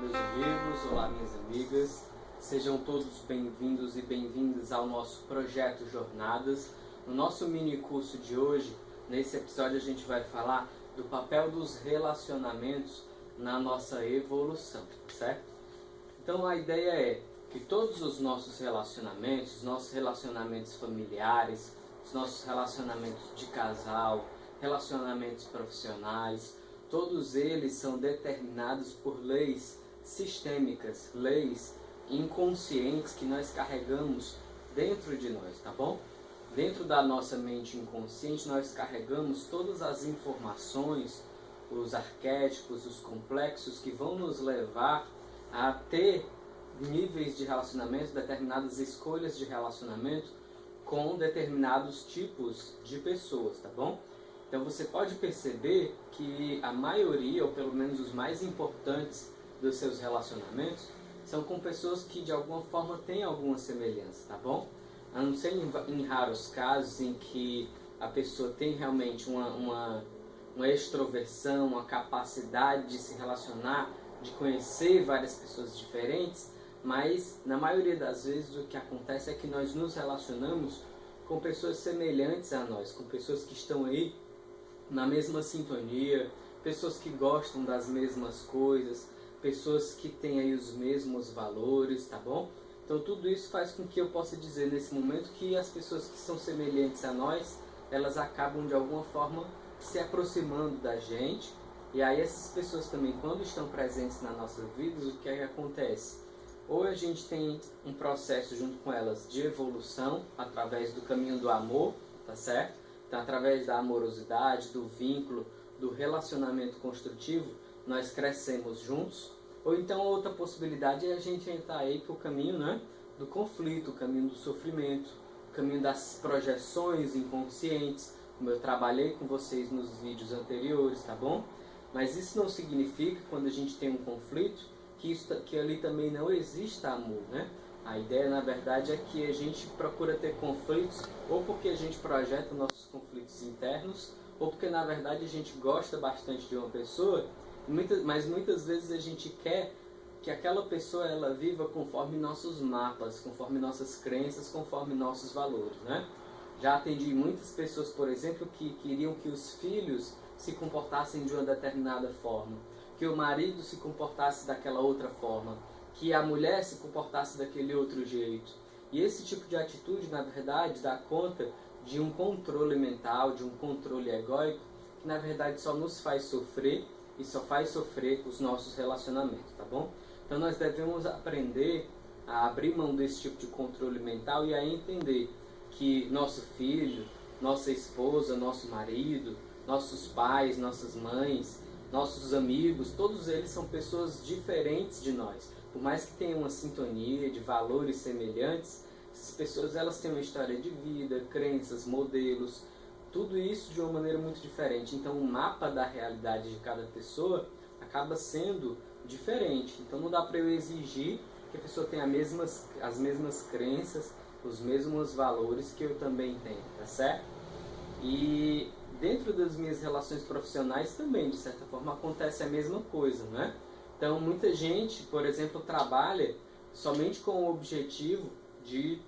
meus amigos, olá minhas amigas, sejam todos bem-vindos e bem-vindas ao nosso projeto Jornadas. No nosso mini curso de hoje, nesse episódio a gente vai falar do papel dos relacionamentos na nossa evolução, certo? Então a ideia é que todos os nossos relacionamentos familiares, os nossos relacionamentos de casal, relacionamentos profissionais, todos eles são determinados por leis sistêmicas, leis inconscientes que nós carregamos dentro de nós, tá bom? Dentro da nossa mente inconsciente nós carregamos todas as informações, os arquétipos, os complexos que vão nos levar a ter níveis de relacionamento, determinadas escolhas de relacionamento com determinados tipos de pessoas, tá bom? Então você pode perceber que a maioria, ou pelo menos os mais importantes dos seus relacionamentos, são com pessoas que de alguma forma têm alguma semelhança, tá bom? A não ser em raros casos em que a pessoa tem realmente uma extroversão, uma capacidade de se relacionar, de conhecer várias pessoas diferentes, mas na maioria das vezes o que acontece é que nós nos relacionamos com pessoas semelhantes a nós, com pessoas que estão aí na mesma sintonia, pessoas que gostam das mesmas coisas, pessoas que têm aí os mesmos valores, tá bom? Então tudo isso faz com que eu possa dizer nesse momento que as pessoas que são semelhantes a nós, elas acabam de alguma forma se aproximando da gente, e aí essas pessoas também, quando estão presentes na nossa vida, o que é que acontece? Ou a gente tem um processo junto com elas de evolução através do caminho do amor, tá certo? Então, através da amorosidade, do vínculo, do relacionamento construtivo, nós crescemos juntos. Ou então, outra possibilidade é a gente entrar aí para o caminho, né, do conflito, o caminho do sofrimento, o caminho das projeções inconscientes, como eu trabalhei com vocês nos vídeos anteriores, tá bom? Mas isso não significa, quando a gente tem um conflito, que ali também não exista amor, né? A ideia, na verdade, é que a gente procura ter conflitos ou porque a gente projeta nossos conflitos internos, ou porque, na verdade, a gente gosta bastante de uma pessoa, mas muitas vezes a gente quer que aquela pessoa ela viva conforme nossos mapas, conforme nossas crenças, conforme nossos valores, né? Já atendi muitas pessoas, por exemplo, que queriam que os filhos se comportassem de uma determinada forma, que o marido se comportasse daquela outra forma, que a mulher se comportasse daquele outro jeito. E esse tipo de atitude, na verdade, dá conta de um controle mental, de um controle egóico, que na verdade só nos faz sofrer e só faz sofrer os nossos relacionamentos, tá bom? Então nós devemos aprender a abrir mão desse tipo de controle mental e a entender que nosso filho, nossa esposa, nosso marido, nossos pais, nossas mães, nossos amigos, todos eles são pessoas diferentes de nós. Por mais que tenham uma sintonia de valores semelhantes, essas pessoas elas têm uma história de vida, crenças, modelos, tudo isso de uma maneira muito diferente. Então o mapa da realidade de cada pessoa acaba sendo diferente. Então não dá para eu exigir que a pessoa tenha as mesmas crenças, os mesmos valores que eu também tenho, tá certo? E dentro das minhas relações profissionais também, de certa forma, acontece a mesma coisa, né? Então, muita gente, por exemplo, trabalha somente com o objetivo de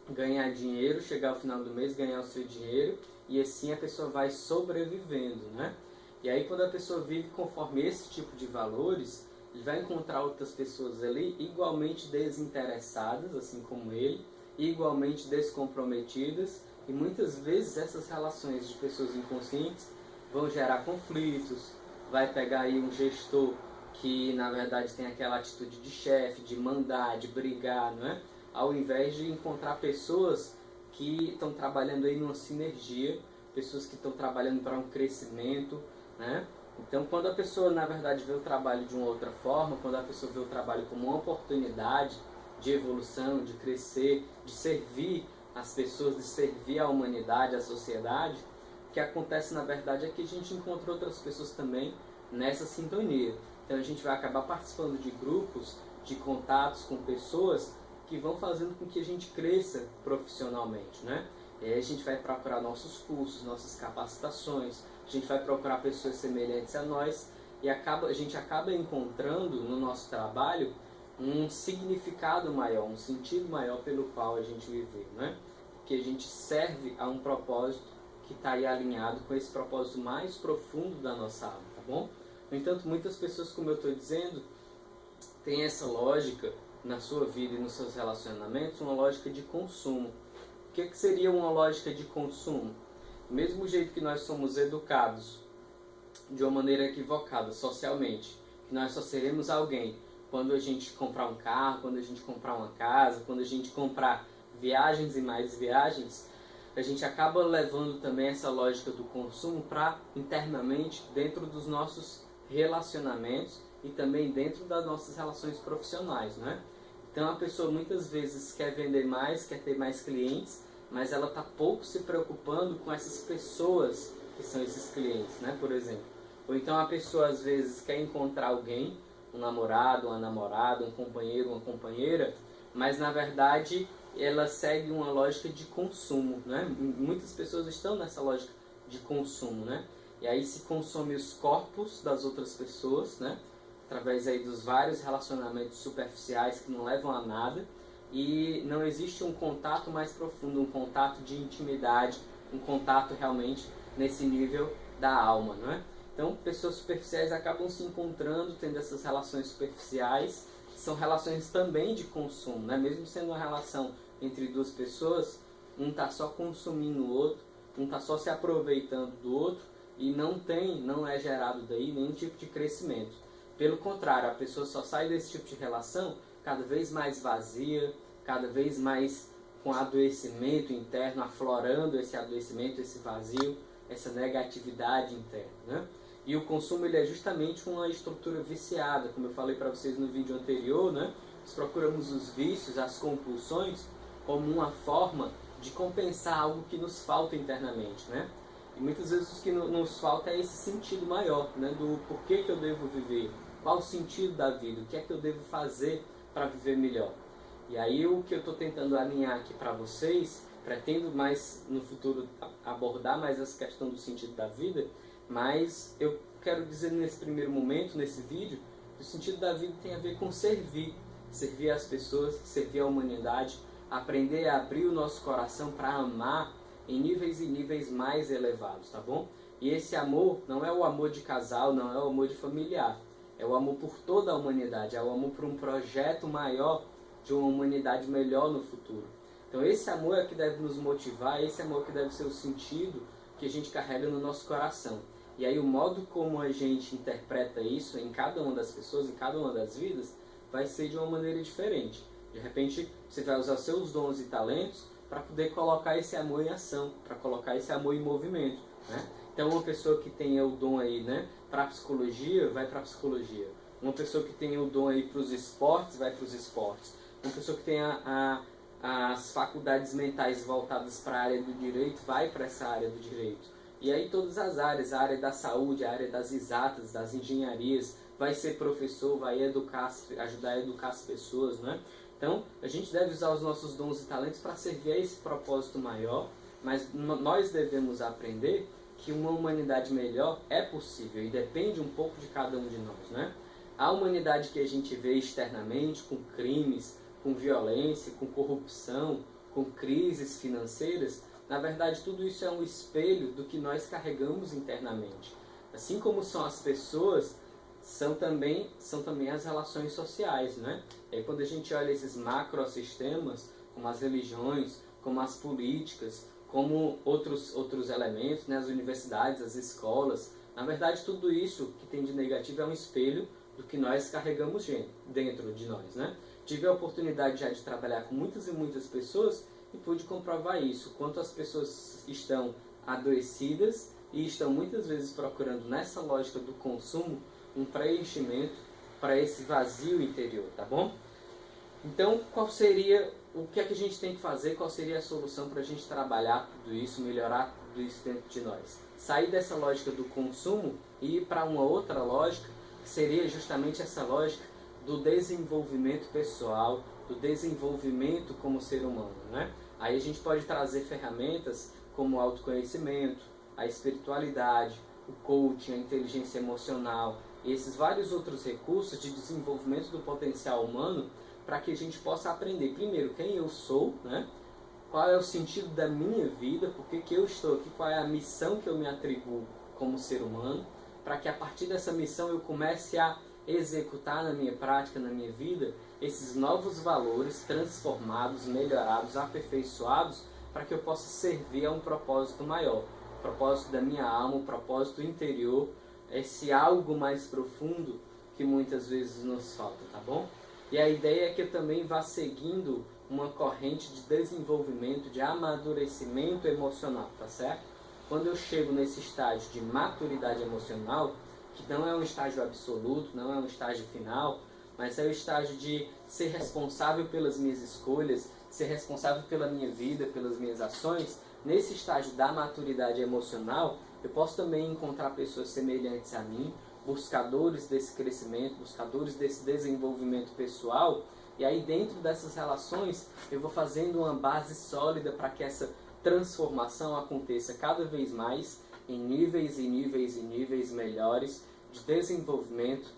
ganhar dinheiro, chegar ao final do mês, ganhar o seu dinheiro, e assim a pessoa vai sobrevivendo, né? E aí, quando a pessoa vive conforme esse tipo de valores, ele vai encontrar outras pessoas ali igualmente desinteressadas, assim como ele, igualmente descomprometidas, e muitas vezes essas relações de pessoas inconscientes vão gerar conflitos, vai pegar aí um gestor que na verdade tem aquela atitude de chefe, de mandar, de brigar, não é? Ao invés de encontrar pessoas que estão trabalhando aí numa sinergia, pessoas que estão trabalhando para um crescimento, né? Então quando a pessoa na verdade vê o trabalho de uma outra forma, quando a pessoa vê o trabalho como uma oportunidade de evolução, de crescer, de servir as pessoas, de servir a humanidade, a sociedade, o que acontece na verdade é que a gente encontra outras pessoas também nessa sintonia. Então a gente vai acabar participando de grupos, de contatos com pessoas que vão fazendo com que a gente cresça profissionalmente, né? E aí a gente vai procurar nossos cursos, nossas capacitações, a gente vai procurar pessoas semelhantes a nós, e a gente acaba encontrando no nosso trabalho um significado maior, um sentido maior pelo qual a gente vive, né? Porque a gente serve a um propósito que está aí alinhado com esse propósito mais profundo da nossa alma, tá bom? No entanto, muitas pessoas, como eu estou dizendo, têm essa lógica na sua vida e nos seus relacionamentos, uma lógica de consumo. O que seria uma lógica de consumo? Do mesmo jeito que nós somos educados de uma maneira equivocada socialmente, que nós só seremos alguém quando a gente comprar um carro, quando a gente comprar uma casa, quando a gente comprar viagens e mais viagens, a gente acaba levando também essa lógica do consumo para internamente dentro dos nossos relacionamentos e também dentro das nossas relações profissionais, né? Então a pessoa muitas vezes quer vender mais, quer ter mais clientes, mas ela está pouco se preocupando com essas pessoas que são esses clientes, né? Por exemplo. Ou então a pessoa às vezes quer encontrar alguém, um namorado, uma namorada, um companheiro, uma companheira, mas na verdade ela segue uma lógica de consumo, né? Muitas pessoas estão nessa lógica de consumo, né? E aí se consome os corpos das outras pessoas, né? Através aí dos vários relacionamentos superficiais que não levam a nada, e não existe um contato mais profundo, um contato de intimidade, um contato realmente nesse nível da alma, não é? Então, pessoas superficiais acabam se encontrando, tendo essas relações superficiais, que são relações também de consumo, né? Mesmo sendo uma relação entre duas pessoas, um está só consumindo o outro, um está só se aproveitando do outro, e não é gerado daí nenhum tipo de crescimento. Pelo contrário, a pessoa só sai desse tipo de relação cada vez mais vazia, cada vez mais com adoecimento interno, aflorando esse adoecimento, esse vazio, essa negatividade interna, né? E o consumo ele é justamente uma estrutura viciada, como eu falei para vocês no vídeo anterior, né? Nós procuramos os vícios, as compulsões, como uma forma de compensar algo que nos falta internamente, né? E muitas vezes o que nos falta é esse sentido maior, né? Do porquê que eu devo viver, qual o sentido da vida, o que é que eu devo fazer para viver melhor. E aí o que eu estou tentando alinhar aqui para vocês, pretendo mais no futuro abordar mais essa questão do sentido da vida, mas eu quero dizer nesse primeiro momento, nesse vídeo, que o sentido da vida tem a ver com servir as pessoas, servir a humanidade, aprender a abrir o nosso coração para amar em níveis e níveis mais elevados, tá bom? E esse amor não é o amor de casal, não é o amor de familiar, é o amor por toda a humanidade, é o amor por um projeto maior de uma humanidade melhor no futuro. Então esse amor é que deve nos motivar, esse amor que deve ser o sentido que a gente carrega no nosso coração. E aí o modo como a gente interpreta isso em cada uma das pessoas, em cada uma das vidas, vai ser de uma maneira diferente. De repente você vai usar seus dons e talentos para poder colocar esse amor em ação, para colocar esse amor em movimento, né? Então uma pessoa que tenha o dom aí, né, para a psicologia, vai para a psicologia. Uma pessoa que tenha o dom aí para os esportes, vai para os esportes. Uma pessoa que tenha as faculdades mentais voltadas para a área do direito, vai para essa área do direito. E aí todas as áreas, a área da saúde, a área das exatas, das engenharias, vai ser professor, vai educar, ajudar a educar as pessoas, né? Então, a gente deve usar os nossos dons e talentos para servir a esse propósito maior, mas nós devemos aprender que uma humanidade melhor é possível e depende um pouco de cada um de nós, né? A humanidade que a gente vê externamente, com crimes, com violência, com corrupção, com crises financeiras, na verdade tudo isso é um espelho do que nós carregamos internamente. Assim como são as pessoas, são também as relações sociais, né? E aí, quando a gente olha esses macrosistemas, como as religiões, como as políticas, como outros elementos, né? As universidades, as escolas, na verdade tudo isso que tem de negativo é um espelho do que nós carregamos dentro de nós, né? Tive a oportunidade já de trabalhar com muitas e muitas pessoas e pude comprovar isso, quanto as pessoas estão adoecidas e estão muitas vezes procurando nessa lógica do consumo um preenchimento para esse vazio interior, tá bom? Então, o que é que a gente tem que fazer, qual seria a solução para a gente trabalhar tudo isso, melhorar tudo isso dentro de nós? Sair dessa lógica do consumo e ir para uma outra lógica, que seria justamente essa lógica do desenvolvimento pessoal, do desenvolvimento como ser humano, né? Aí a gente pode trazer ferramentas como o autoconhecimento, a espiritualidade, o coaching, a inteligência emocional e esses vários outros recursos de desenvolvimento do potencial humano para que a gente possa aprender, primeiro, quem eu sou, né? Qual é o sentido da minha vida, por que eu estou aqui, qual é a missão que eu me atribuo como ser humano, para que a partir dessa missão eu comece a executar na minha prática, na minha vida, esses novos valores transformados, melhorados, aperfeiçoados, para que eu possa servir a um propósito maior, o propósito da minha alma, o propósito interior, esse algo mais profundo que muitas vezes nos falta, tá bom? E a ideia é que eu também vá seguindo uma corrente de desenvolvimento, de amadurecimento emocional, tá certo? Quando eu chego nesse estágio de maturidade emocional, que não é um estágio absoluto, não é um estágio final, mas é o estágio de ser responsável pelas minhas escolhas, ser responsável pela minha vida, pelas minhas ações. Nesse estágio da maturidade emocional, eu posso também encontrar pessoas semelhantes a mim, buscadores desse crescimento, buscadores desse desenvolvimento pessoal, e aí dentro dessas relações eu vou fazendo uma base sólida para que essa transformação aconteça cada vez mais em níveis e níveis e níveis melhores de desenvolvimento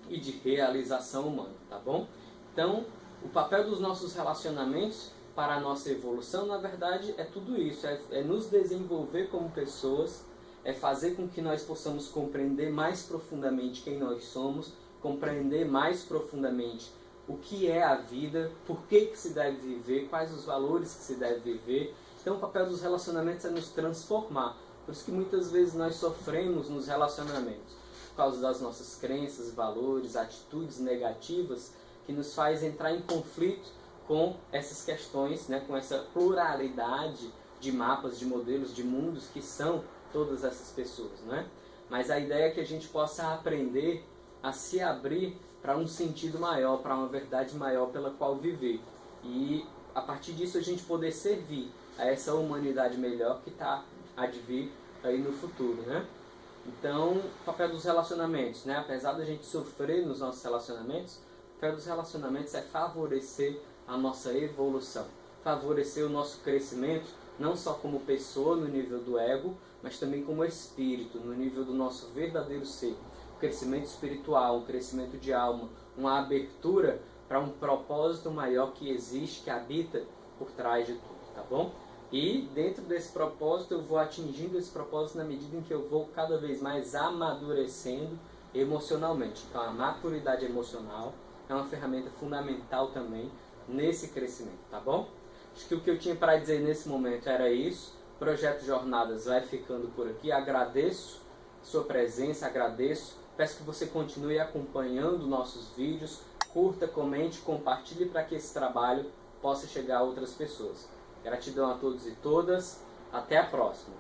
e de realização humana, tá bom? Então, o papel dos nossos relacionamentos para a nossa evolução, na verdade, é tudo isso, é nos desenvolver como pessoas, é fazer com que nós possamos compreender mais profundamente quem nós somos, compreender mais profundamente o que é a vida, por que se deve viver, quais os valores que se deve viver. Então o papel dos relacionamentos é nos transformar. Por isso que muitas vezes nós sofremos nos relacionamentos, por causa das nossas crenças, valores, atitudes negativas, que nos faz entrar em conflito com essas questões, né, com essa pluralidade de mapas, de modelos, de mundos que são todas essas pessoas, né? Mas a ideia é que a gente possa aprender a se abrir para um sentido maior, para uma verdade maior pela qual viver. E a partir disso a gente poder servir a essa humanidade melhor que está a vir aí no futuro, né? Então, o papel dos relacionamentos, né? Apesar da gente sofrer nos nossos relacionamentos, o papel dos relacionamentos é favorecer a nossa evolução, favorecer o nosso crescimento, não só como pessoa no nível do ego, mas também como espírito, no nível do nosso verdadeiro ser. Um crescimento espiritual, um crescimento de alma, uma abertura para um propósito maior que existe, que habita por trás de tudo, tá bom? E dentro desse propósito eu vou atingindo esse propósito na medida em que eu vou cada vez mais amadurecendo emocionalmente. Então a maturidade emocional é uma ferramenta fundamental também nesse crescimento, tá bom? Acho que o que eu tinha para dizer nesse momento era isso. O Projeto Jornadas vai ficando por aqui. Agradeço sua presença, agradeço. Peço que você continue acompanhando nossos vídeos. Curta, comente, compartilhe para que esse trabalho possa chegar a outras pessoas. Gratidão a todos e todas. Até a próxima.